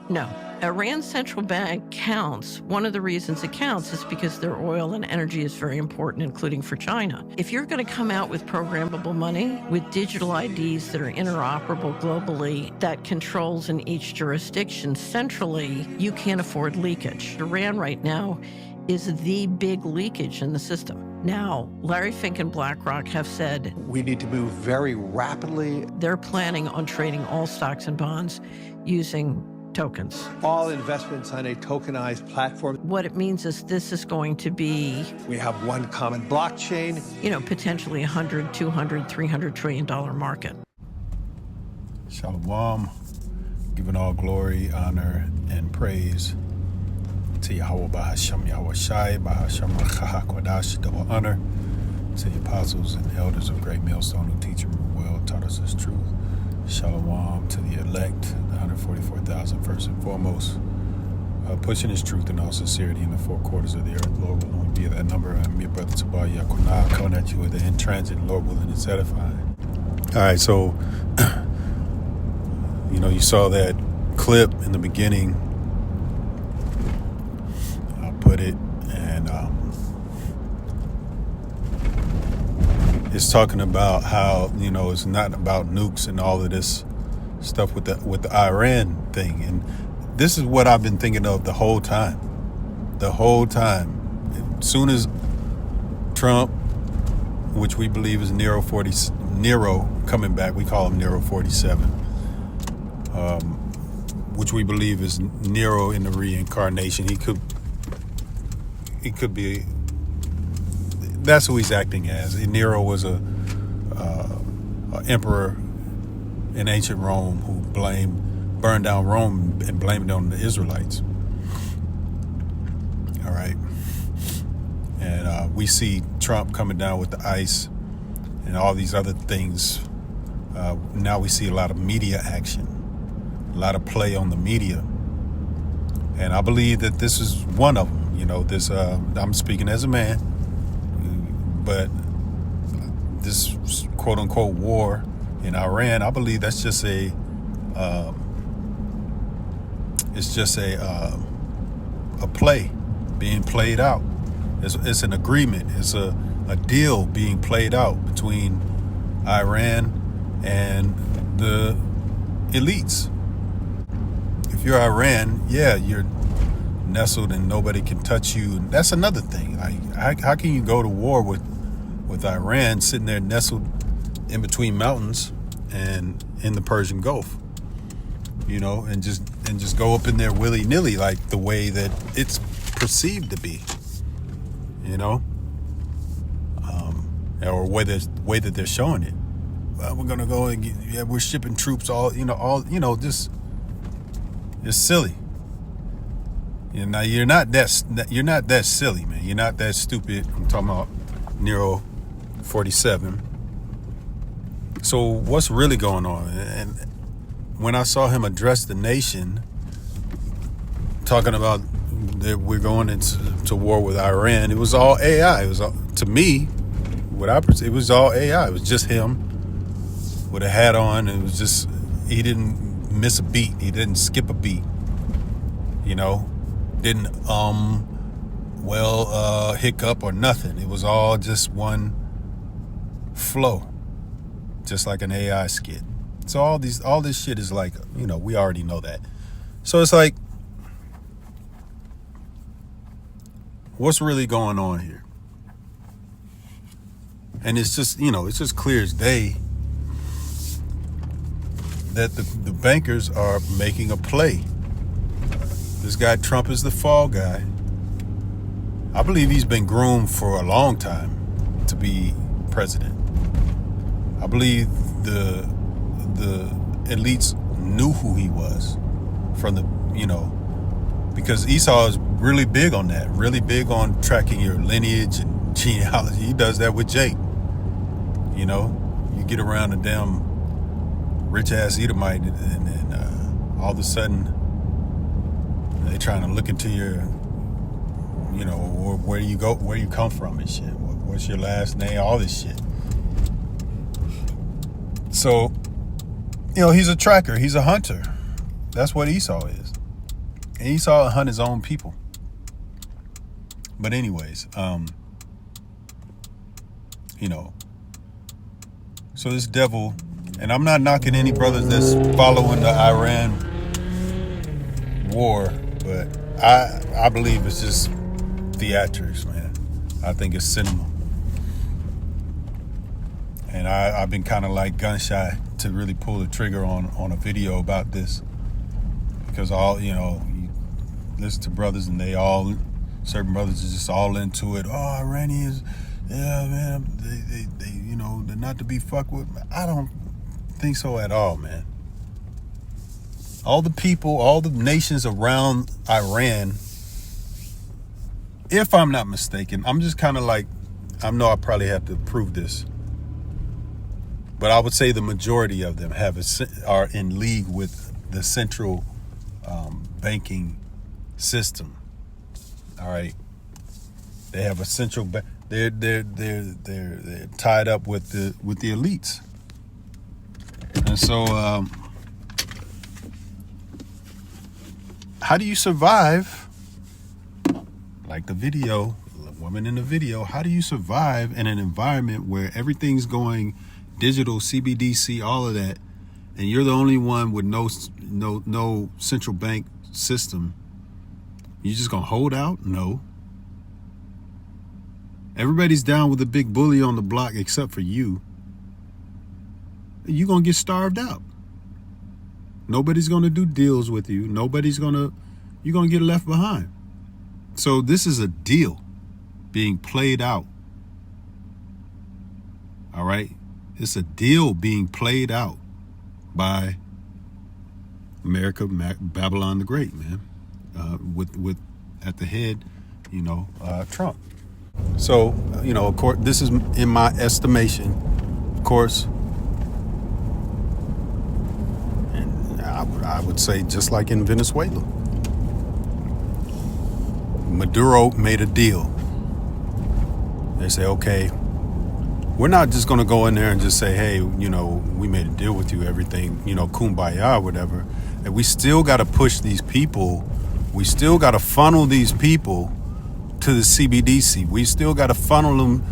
No. Iran's central bank counts. One of the reasons it counts is because their oil and energy is very important, including for China. If you're going to come out with programmable money with digital IDs that are interoperable globally, that controls in each jurisdiction centrally, you can't afford leakage. Iran right now is the big leakage in the system. Now, Larry Fink and BlackRock have said we need to move very rapidly. They're planning on trading all stocks and bonds using tokens. All investments on a tokenized platform. What it means is this is going to be, we have one common blockchain. Potentially $100, $200, $300 trillion market. Shalom, giving all glory, honor, and praise to Yahweh Bahasham Yahweh Shai, Bahasham Kodash, double honor to the apostles and elders of Great Millstone who teach and well taught us this truth. Shalom to the elect, the 144,000 first and foremost, pushing his truth in all sincerity in the four quarters of the earth. Lord will only be that number. I'm your brother Tabah Yakunah, coming at you with the in transit. Lord willing and edifying. All right, so you saw that clip in the beginning. I'll put it, and it's talking about how it's not about nukes and all of this stuff with the Iran thing, and this is what I've been thinking of the whole time. As soon as Trump, which we believe is Nero coming back, we call him Nero 47, which we believe is Nero in the reincarnation. He could be. That's who he's acting as. Nero was a emperor in ancient Rome who burned down Rome and blamed it on the Israelites. All right. And we see Trump coming down with the ICE and all these other things. Now we see a lot of media action, a lot of play on the media. And I believe that this is one of them. I'm speaking as a man, but this quote unquote war in Iran, I believe that's just it's just a play being played out. It's an agreement. It's a deal being played out between Iran and the elites. If you're Iran, you're nestled and nobody can touch you. And that's another thing. How can you go to war with Iran sitting there nestled in between mountains and in the Persian Gulf, and just go up in there willy-nilly like the way that it's perceived to be, or way that they're showing it. Well, we're gonna go and we're shipping troops just it's silly. Now you're not that silly, man. You're not that stupid. I'm talking about Nero 47. So what's really going on? And when I saw him address the nation, talking about that we're going into war with Iran, it was all AI. It was to me, it was all AI. It was just him with a hat on. It was just, he didn't miss a beat. He didn't skip a beat. Didn't hiccup or nothing. It was all just one flow, just like an AI skit. So all this shit is like, we already know that. So it's like, what's really going on here? And it's just, it's just clear as day that the bankers are making a play. This guy Trump is the fall guy. I believe he's been groomed for a long time to be president. I believe the elites knew who he was from the, because Esau is really big on that, really big on tracking your lineage and genealogy. He does that with Jake. You get around a damn rich ass Edomite and all of a sudden they trying to look into your, where do you go, where you come from and shit. What's your last name? All this shit. So, he's a tracker. He's a hunter. That's what Esau is. And Esau hunt his own people. But anyways, you know, so this devil, and I'm not knocking any brothers that's following the Iran war, but I believe it's just theatrics, man. I think it's cinema. And I've been kind of like gun shy to really pull the trigger on a video about this, because all, you know, you listen to brothers and certain brothers are just all into it. Oh, Iranians, yeah, man, they you know, they're not to be fucked with. I don't think so at all, man. All the people, all the nations around Iran, if I'm not mistaken, I'm just kind of like, I know I probably have to prove this, but I would say the majority of them are in league with the central banking system. All right, they have a central bank. They're tied up with the elites, and so how do you survive? Like the video, the woman in the video, how do you survive in an environment where everything's going digital, CBDC, all of that, and you're the only one with no central bank system? You just gonna hold out? No. Everybody's down with the big bully on the block except for you. You're gonna get starved out. Nobody's gonna do deals with you. You're gonna get left behind. So this is a deal being played out. All right? It's a deal being played out by America, Babylon the Great, man. With at the head, you know, Trump. So, you know, of course, this is in my estimation, of course, and I would say just like in Venezuela, Maduro made a deal. They say, okay, we're not just going to go in there and just say, hey, you know, we made a deal with you, everything, you know, kumbaya or whatever. And we still got to push these people. We still got to funnel these people to the CBDC. We still got to funnel them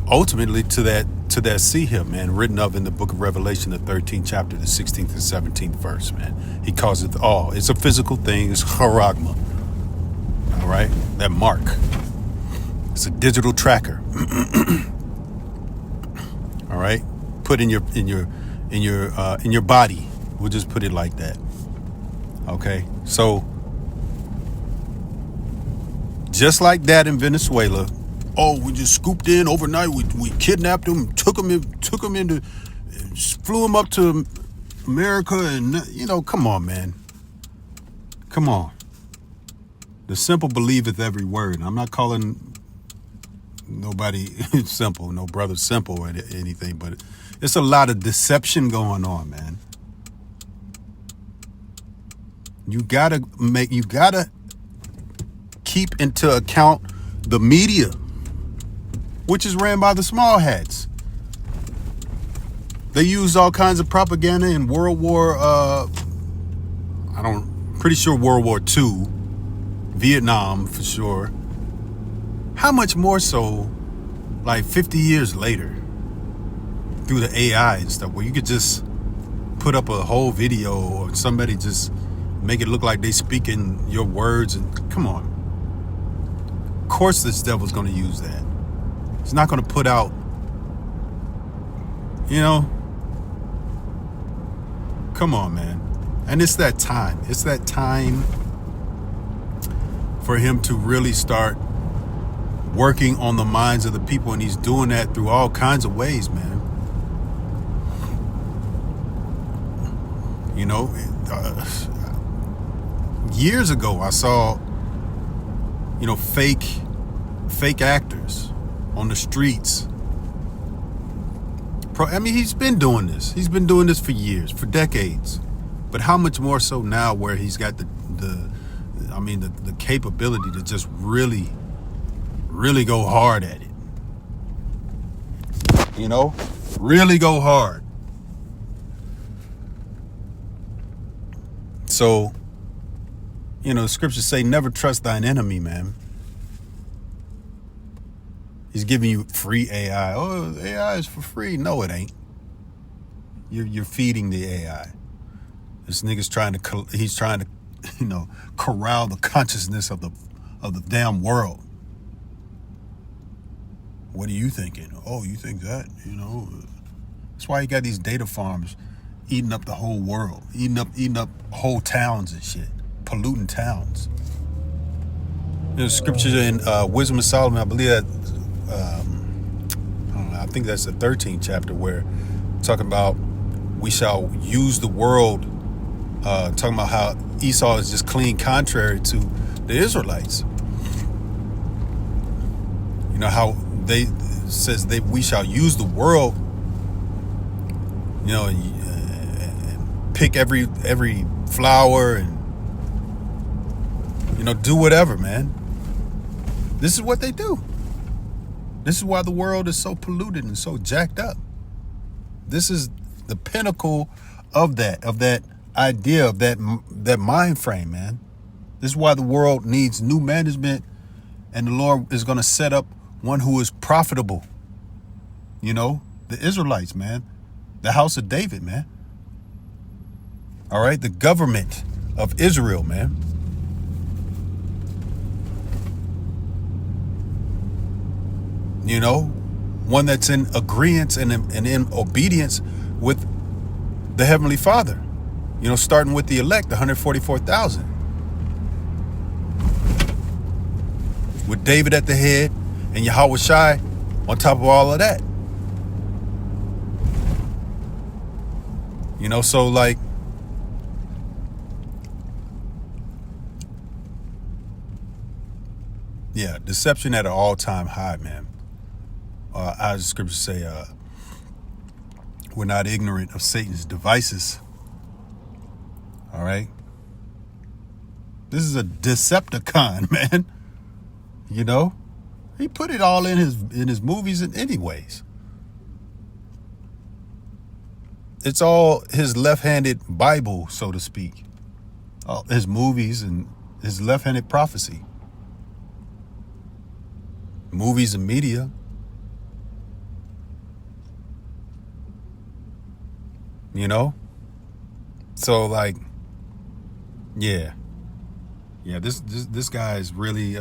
ultimately to that Sihim, man, written of in the book of Revelation, the 13th chapter, the 16th and 17th verse, man. He calls it all. It's a physical thing. It's charagma. All right, that mark. It's a digital tracker. All right, put in your body. We'll just put it like that. Okay, so just like that in Venezuela, oh, we just scooped in overnight. We kidnapped him, took him into, flew him up to America, and you know, come on, man, come on. The simple believeth every word. And I'm not calling nobody simple, no brother simple or anything, but it's a lot of deception going on, man. You gotta keep into account the media, which is ran by the small hats. They use all kinds of propaganda in World War, pretty sure World War II, Vietnam for sure. How much more so like 50 years later through the AI and stuff, where you could just put up a whole video or somebody just make it look like they speaking your words, and come on. Of course this devil's going to use that. He's not going to put out, you know, come on, man. And it's that time. It's that time for him to really start working on the minds of the people, and he's doing that through all kinds of ways, man. You know, years ago I saw, you know, fake actors on the streets. I mean, he's been doing this. He's been doing this for years, for decades. But how much more so now, where he's got the capability to just really go hard at it. You know, really go hard. So You know, the scriptures say, never trust thine enemy, man. He's giving you free AI. Oh, AI is for free. No, it ain't. You're feeding the AI. This nigga's trying to, you know, corral the consciousness of the damn world. What are you thinking? Oh, you think that? You know, that's why you got these data farms eating up the whole world, eating up whole towns and shit, polluting towns. There's scripture in Wisdom of Solomon, I believe that, I don't know, I think that's the 13th chapter, where talking about we shall use the world, talking about how Esau is just clean contrary to the Israelites. You know how we shall use the world, you know, and pick every flower and, you know, do whatever, man. This is what they do. This is why the world is so polluted and so jacked up. This is the pinnacle of that idea, of that mind frame, man. This is why the world needs new management, and the Lord is going to set up one who is profitable. You know, the Israelites, man, the house of David, man. All right, the government of Israel, man. You know, one that's in agreement and in obedience with the Heavenly Father. You know, starting with the elect, the 144,000. With David at the head and Yahweh Shai on top of all of that. You know, so like, yeah, deception at an all-time high, man. As the scriptures say, we're not ignorant of Satan's devices. All right. This is a Decepticon, man. You know, he put it all in his movies in anyways. It's all his left-handed Bible, so to speak. All his movies and his left-handed prophecy. Movies and media. You know? So like, yeah. This guy is really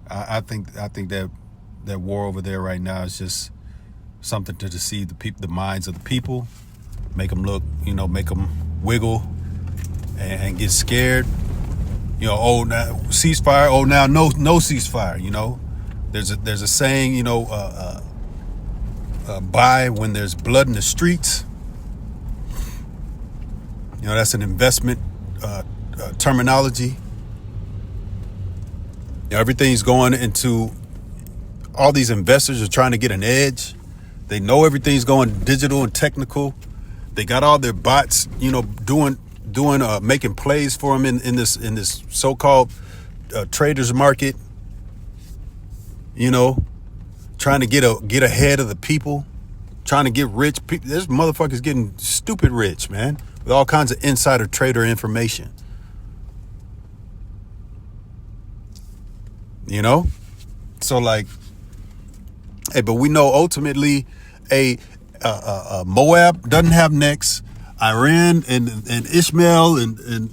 I think that war over there right now is just something to deceive the minds of the people, make them look, you know, make them wiggle and get scared. You know, oh, now ceasefire. Oh, now no ceasefire. You know, there's a saying, you know, buy when there's blood in the streets. You know, that's an investment terminology. You know, everything's going into, all these investors are trying to get an edge. They know everything's going digital and technical. They got all their bots, you know, doing making plays for them in this so-called traders market. You know, trying to get ahead of the people, trying to get rich. This motherfucker's getting stupid rich, man, with all kinds of insider trader information. You know, so like, hey, but we know ultimately Moab doesn't have necks. Iran and Ishmael and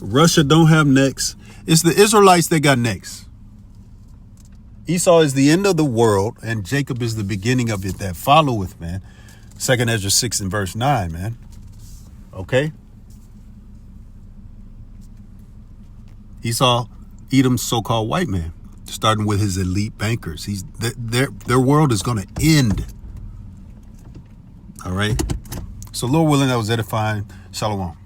Russia don't have necks. It's the Israelites that got necks. Esau is the end of the world, and Jacob is the beginning of it that followeth, man. 2nd Ezra 6 and verse 9, man. Okay? Esau, Edom's so-called white man, starting with his elite bankers. Their world is going to end. All right? So, Lord willing, that was edifying. Shalom.